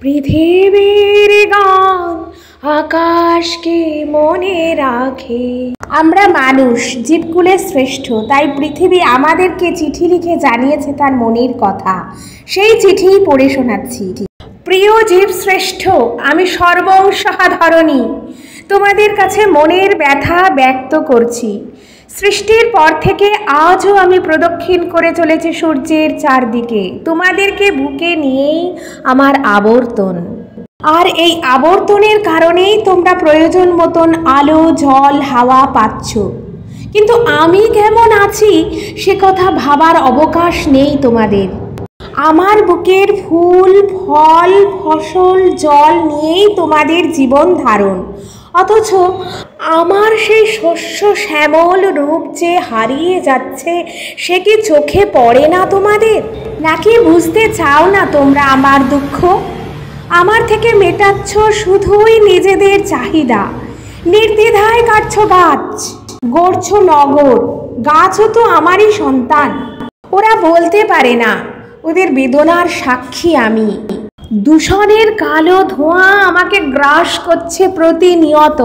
পৃথিবীর গান আকাশকে মনে রাখে। আমরা মানুষ জীবকুলের শ্রেষ্ঠ, তাই পৃথিবী আমাদেরকে চিঠি লিখে জানিয়েছে তার মনের কথা। সেই চিঠিই পড়ে শোনাচ্ছি। প্রিয় জীব শ্রেষ্ঠ, আমি সর্বসাধারণী তোমাদের কাছে মনের ব্যথা ব্যক্ত করছি। সৃষ্টির পর থেকে আজও আমি প্রদক্ষিণ করে চলেছি সূর্যের চারদিকে। তোমাদেরকে বুকে নিয়েই আমার আবর্তন, আর এই আবর্তনের কারণেই তোমরা প্রয়োজন মতন আলো, জল, হাওয়া পাচ্ছ। কিন্তু আমি কেমন আছি সে কথা ভাবার অবকাশ নেই তোমাদের। আমার বুকের ফুল, ফল, ফসল, জল নিয়েই তোমাদের জীবন ধারণ, অথচ আমার সেই শস্য শ্যামল রূপ যে হারিয়ে যাচ্ছে সে কি চোখে পড়ে না তোমাদের? নাকি বুঝতে চাও না তোমরা আমার দুঃখ? আমার থেকে মেটাচ্ছ শুধুই নিজেদের চাহিদা। নির্দ্বিধায় কাটছ গাছ, গড়ছ নগর। গাছও তো আমারই সন্তান। ওরা বলতে পারে না, ওদের বেদনার সাক্ষী আমি। দূষণের কালো ধোঁয়া আমাকে গ্রাস করছে প্রতিনিয়ত।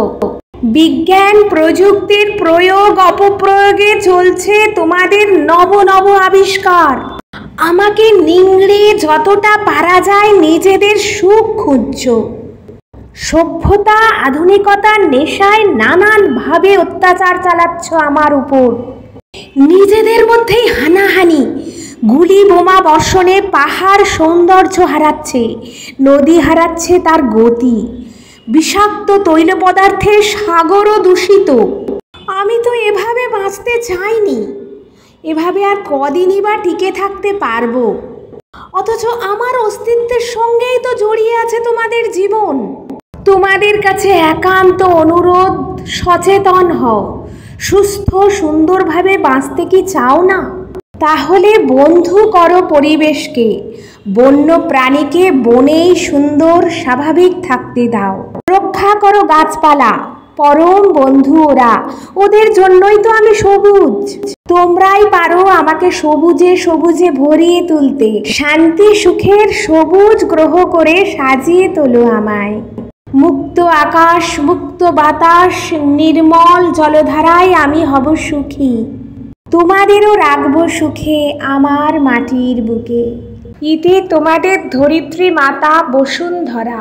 বিজ্ঞান প্রযুক্তির প্রয়োগ অপপ্রয়োগে চলছে তোমাদের নব নব আবিষ্কার। আমাকে নিংড়ে যতটা পারা যায় নিজেদের সুখ খুঁজছ। সভ্যতা আধুনিকতার নেশায় নানানভাবে অত্যাচার চালাচ্ছ আমার উপর। নিজেদের মধ্যেই হানাহানি, গুলি বোমা বর্ষণে পাহাড় সৌন্দর্য হারাচ্ছে, নদী হারাচ্ছে তার গতি, বিষাক্ত তৈল পদার্থে সাগরও দূষিত। আমি তো এভাবে বাঁচতে চাইনি। এভাবে আর কদিনই বা টিকে থাকতে পারবো? অথচ আমার অস্তিত্বের সঙ্গেই তো জড়িয়ে আছে তোমাদের জীবন। তোমাদের কাছে একান্ত অনুরোধ, সচেতন হও। সুস্থ সুন্দরভাবে বাঁচতে কি চাও না? তাহলে বন্ধু করো পরিবেশকে, বন্য প্রাণীকে বনেই সুন্দর স্বাভাবিক থাকতে দাও। রক্ষা করো গাছপালা, পরম বন্ধু ওরা, ওদের জন্যই তো আমি সবুজ। তোমরাই পারো আমাকে সবুজে সবুজে ভরিয়ে তুলতে। শান্তি সুখের সবুজ গ্রহ করে সাজিয়ে তোলো আমায়। মুক্ত আকাশ, মুক্ত বাতাস, নির্মল জলধারায় আমি হব সুখী। তোমাদেরও রাখবো সুখে আমার মাটির বুকে। ইতি তোমাদের ধরিত্রী মাতা বসুন্ধরা।